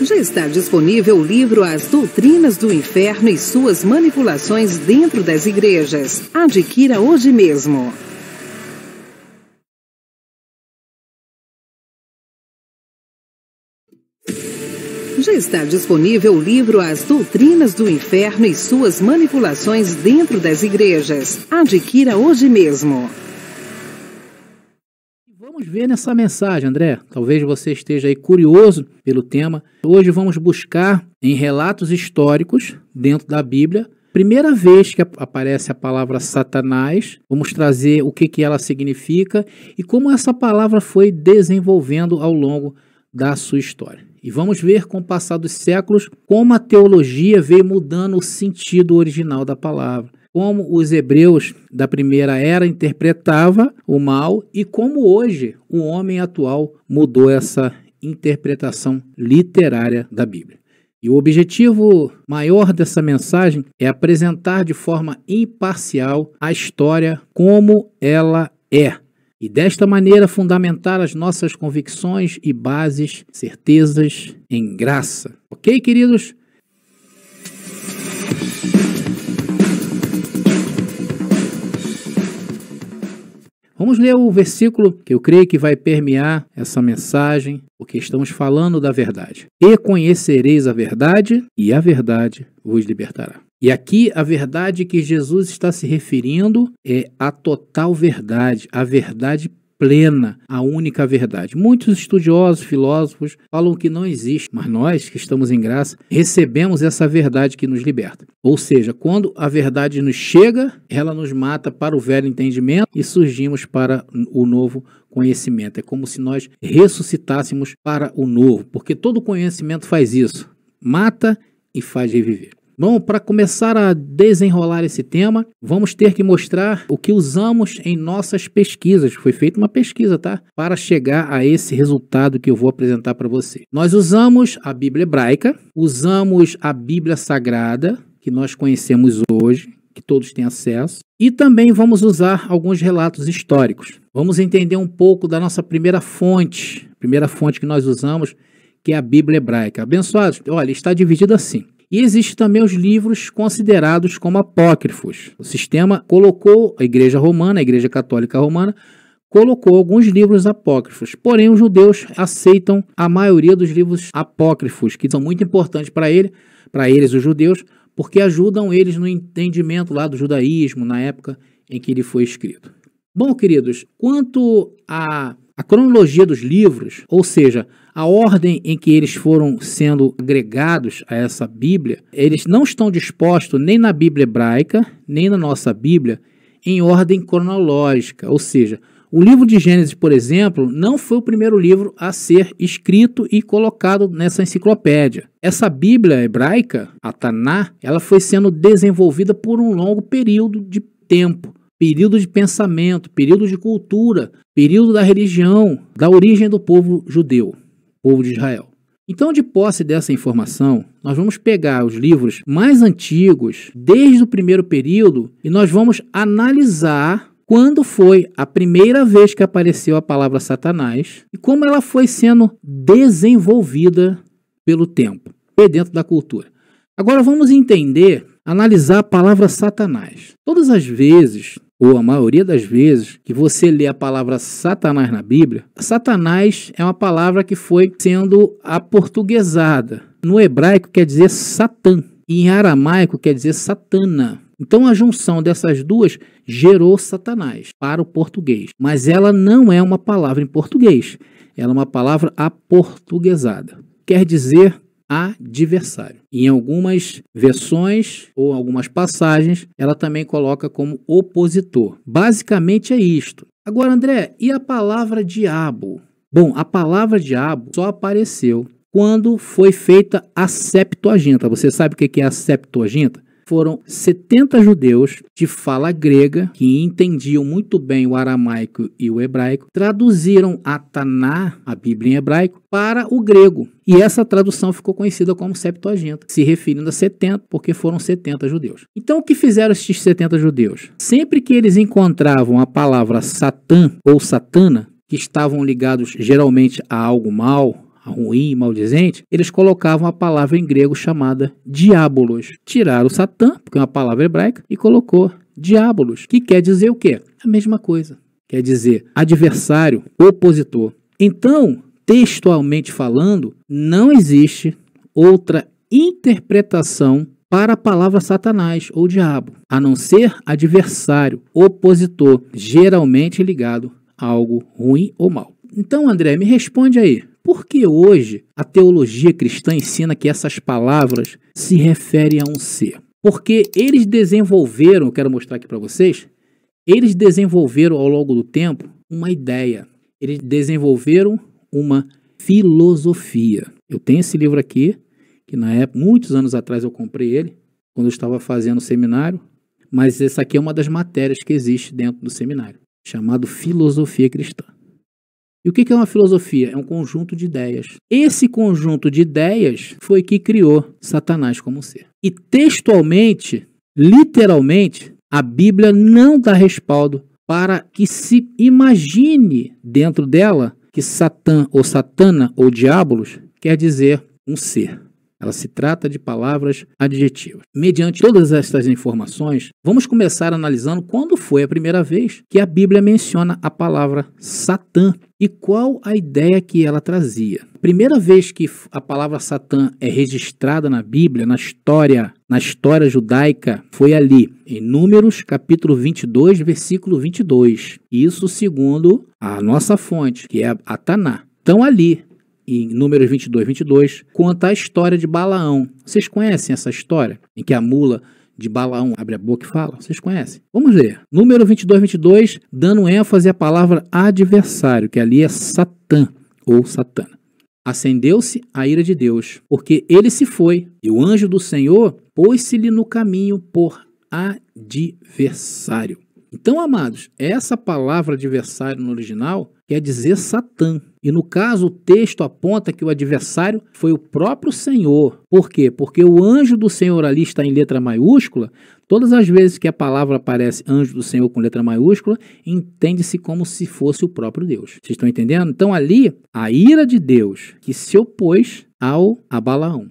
Já está disponível o livro As Doutrinas do Inferno e Suas Manipulações Dentro das Igrejas. Adquira hoje mesmo. Já está disponível o livro As Doutrinas do Inferno e Suas Manipulações Dentro das Igrejas. Adquira hoje mesmo. Vamos ver nessa mensagem, André. Talvez você esteja aí curioso pelo tema. Hoje vamos buscar em relatos históricos dentro da Bíblia. Primeira vez que aparece a palavra Satanás, vamos trazer o que ela significa e como essa palavra foi desenvolvendo ao longo da sua história. E vamos ver com o passar dos séculos como a teologia veio mudando o sentido original da palavra. Como os hebreus da primeira era interpretavam o mal e como hoje o homem atual mudou essa interpretação literária da Bíblia. E o objetivo maior dessa mensagem é apresentar de forma imparcial a história como ela é. E desta maneira fundamentar as nossas convicções e bases, certezas em graça. Ok, queridos? Vamos ler o versículo que eu creio que vai permear essa mensagem, porque estamos falando da verdade. E conhecereis a verdade vos libertará. E aqui a verdade que Jesus está se referindo é a total verdade, a verdade plena, a única verdade. Muitos estudiosos, filósofos falam que não existe, mas nós que estamos em graça recebemos essa verdade que nos liberta. Ou seja, quando a verdade nos chega, ela nos mata para o velho entendimento e surgimos para o novo conhecimento. É como se nós ressuscitássemos para o novo, porque todo conhecimento faz isso, mata e faz reviver. Bom, para começar a desenrolar esse tema, vamos ter que mostrar o que usamos em nossas pesquisas. Foi feita uma pesquisa, tá? Para chegar a esse resultado que eu vou apresentar para você. Nós usamos a Bíblia hebraica, usamos a Bíblia Sagrada, que nós conhecemos hoje, que todos têm acesso, e também vamos usar alguns relatos históricos. Vamos entender um pouco da nossa primeira fonte que nós usamos, que é a Bíblia hebraica. Abençoados, olha, está dividido assim. E existem também os livros considerados como apócrifos. O sistema colocou, a Igreja Romana, a Igreja Católica Romana, colocou alguns livros apócrifos. Porém, os judeus aceitam a maioria dos livros apócrifos, que são muito importantes para eles, os judeus, porque ajudam eles no entendimento lá do judaísmo, na época em que ele foi escrito. Bom, queridos, quanto à cronologia dos livros, ou seja, a ordem em que eles foram sendo agregados a essa Bíblia, eles não estão dispostos nem na Bíblia hebraica, nem na nossa Bíblia, em ordem cronológica. Ou seja, o livro de Gênesis, por exemplo, não foi o primeiro livro a ser escrito e colocado nessa enciclopédia. Essa Bíblia hebraica, a Taná, ela foi sendo desenvolvida por um longo período de tempo. Período de pensamento, período de cultura, período da religião, da origem do povo judeu, povo de Israel. Então, de posse dessa informação, nós vamos pegar os livros mais antigos, desde o primeiro período, e nós vamos analisar quando foi a primeira vez que apareceu a palavra Satanás e como ela foi sendo desenvolvida pelo tempo e dentro da cultura. Agora vamos entender, analisar a palavra Satanás. Todas as vezes, ou a maioria das vezes, que você lê a palavra Satanás na Bíblia, Satanás é uma palavra que foi sendo aportuguesada. No hebraico quer dizer Satã, e em aramaico quer dizer Satana. Então a junção dessas duas gerou Satanás para o português. Mas ela não é uma palavra em português, ela é uma palavra aportuguesada. Quer dizer adversário. Em algumas versões ou algumas passagens, ela também coloca como opositor. Basicamente é isto. Agora, André, e a palavra diabo? Bom, a palavra diabo só apareceu quando foi feita a Septuaginta. Você sabe o que é a Septuaginta? Foram 70 judeus de fala grega que entendiam muito bem o aramaico e o hebraico, traduziram a Taná, a Bíblia em hebraico, para o grego. E essa tradução ficou conhecida como Septuaginta, se referindo a 70, porque foram 70 judeus. Então, o que fizeram esses 70 judeus? Sempre que eles encontravam a palavra Satã ou Satana, que estavam ligados geralmente a algo mal, ruim, maldizente, eles colocavam a palavra em grego chamada diabolos. Tiraram o Satã, porque é uma palavra hebraica, e colocou diabolos, que quer dizer o quê? A mesma coisa. Quer dizer adversário, opositor. Então, textualmente falando, não existe outra interpretação para a palavra Satanás ou diabo, a não ser adversário, opositor, geralmente ligado a algo ruim ou mal. Então, André, me responde aí. Por que hoje a teologia cristã ensina que essas palavras se referem a um ser? Porque eles desenvolveram, eu quero mostrar aqui para vocês, eles desenvolveram ao longo do tempo uma ideia. Eles desenvolveram uma filosofia. Eu tenho esse livro aqui, que na época, muitos anos atrás eu comprei ele, quando eu estava fazendo seminário, mas essa aqui é uma das matérias que existe dentro do seminário, chamado Filosofia Cristã. E o que é uma filosofia? É um conjunto de ideias. Esse conjunto de ideias foi que criou Satanás como ser. E textualmente, literalmente, a Bíblia não dá respaldo para que se imagine dentro dela que Satã ou Satana ou diabolos quer dizer um ser. Ela se trata de palavras adjetivas. Mediante todas estas informações, vamos começar analisando quando foi a primeira vez que a Bíblia menciona a palavra Satã e qual a ideia que ela trazia. A primeira vez que a palavra Satã é registrada na Bíblia, na história judaica, foi ali, em Números, capítulo 22, versículo 22. Isso segundo a nossa fonte, que é a Taná. Então ali, em Números 22, conta a história de Balaão. Vocês conhecem essa história? Em que a mula de Balaão abre a boca e fala? Vocês conhecem? Vamos ler. Número 22, dando ênfase à palavra adversário, que ali é Satã ou Satana. Acendeu-se a ira de Deus, porque ele se foi, e o anjo do Senhor pôs-se-lhe no caminho por adversário. Então, amados, essa palavra adversário no original quer dizer Satã. E no caso, o texto aponta que o adversário foi o próprio Senhor. Por quê? Porque o anjo do Senhor ali está em letra maiúscula. Todas as vezes que a palavra aparece anjo do Senhor com letra maiúscula, entende-se como se fosse o próprio Deus. Vocês estão entendendo? Então ali, a ira de Deus que se opôs a Balaão.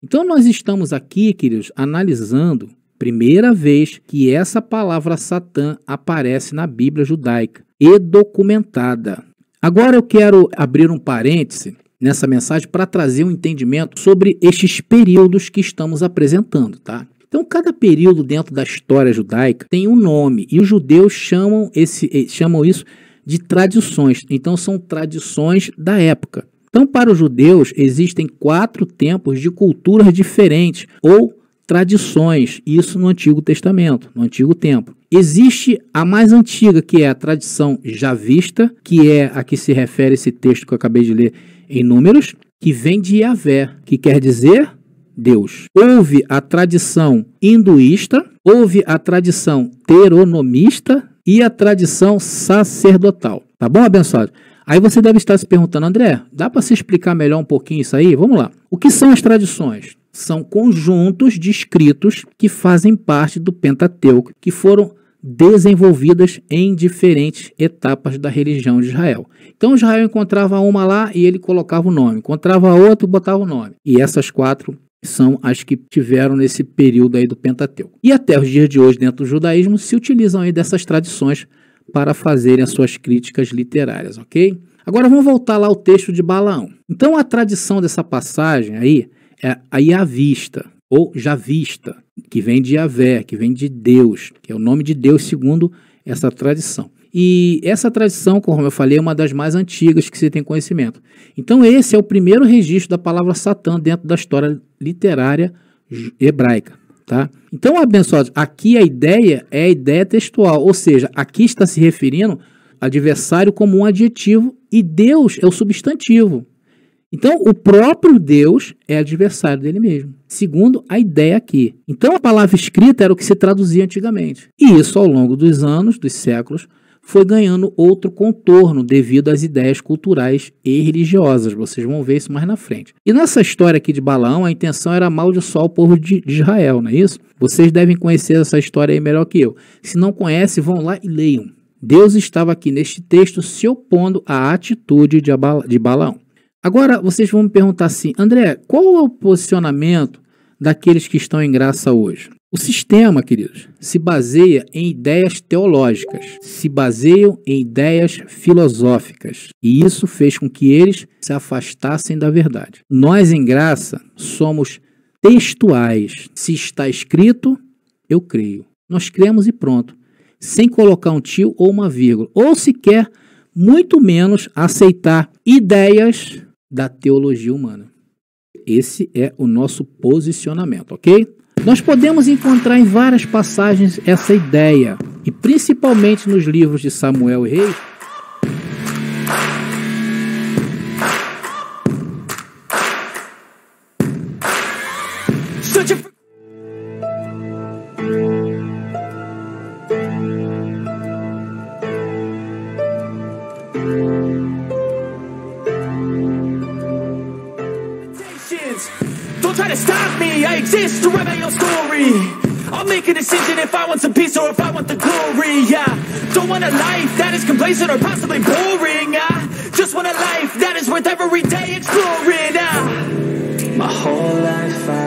Então nós estamos aqui, queridos, analisando primeira vez que essa palavra Satã aparece na Bíblia judaica e documentada. Agora eu quero abrir um parêntese nessa mensagem para trazer um entendimento sobre estes períodos que estamos apresentando, tá? Então, cada período dentro da história judaica tem um nome e os judeus chamam isso de tradições. Então, são tradições da época. Então, para os judeus, existem 4 tempos de culturas diferentes ou tradições, isso no Antigo Testamento, no Antigo Tempo. Existe a mais antiga, que é a tradição javista, que é a que se refere esse texto que eu acabei de ler em Números, que vem de Yahvé, que quer dizer Deus. Houve a tradição hinduísta, houve a tradição deuteronomista e a tradição sacerdotal. Tá bom, abençoado? Aí você deve estar se perguntando, André, dá para se explicar melhor um pouquinho isso aí? Vamos lá. O que são as tradições? São conjuntos de escritos que fazem parte do Pentateuco, que foram desenvolvidas em diferentes etapas da religião de Israel. Então Israel encontrava uma lá e ele colocava o nome, encontrava outra e botava o nome. E essas 4 são as que tiveram nesse período aí do Pentateuco. E até os dias de hoje, dentro do judaísmo, se utilizam aí dessas tradições para fazerem as suas críticas literárias, ok? Agora vamos voltar lá ao texto de Balaão. Então a tradição dessa passagem aí é a Yavista, ou Javista, que vem de Yahvé, que vem de Deus, que é o nome de Deus segundo essa tradição. E essa tradição, como eu falei, é uma das mais antigas que você tem conhecimento. Então esse é o primeiro registro da palavra Satã dentro da história literária hebraica. Tá? Então, abençoados, aqui a ideia é a ideia textual, ou seja, aqui está se referindo adversário como um adjetivo e Deus é o substantivo. Então, o próprio Deus é adversário dele mesmo, segundo a ideia aqui. Então, a palavra escrita era o que se traduzia antigamente. E isso, ao longo dos anos, dos séculos, foi ganhando outro contorno devido às ideias culturais e religiosas. Vocês vão ver isso mais na frente. E nessa história aqui de Balaão, a intenção era amaldiçoar o povo de Israel, não é isso? Vocês devem conhecer essa história aí melhor que eu. Se não conhecem, vão lá e leiam. Deus estava aqui neste texto se opondo à atitude de Balaão. Agora, vocês vão me perguntar assim, André, qual é o posicionamento daqueles que estão em graça hoje? O sistema, queridos, se baseia em ideias teológicas, se baseiam em ideias filosóficas, e isso fez com que eles se afastassem da verdade. Nós, em graça, somos textuais. Se está escrito, eu creio. Nós cremos e pronto, sem colocar um tio ou uma vírgula, ou sequer, muito menos, aceitar ideias da teologia humana. Esse é o nosso posicionamento, ok? Nós podemos encontrar em várias passagens essa ideia, e principalmente nos livros de Samuel e Reis. Don't try to stop me, I exist to write my own story. I'll make a decision if I want some peace or if I want the glory, yeah. Don't want a life that is complacent or possibly boring, just want a life that is worth every day exploring, My whole life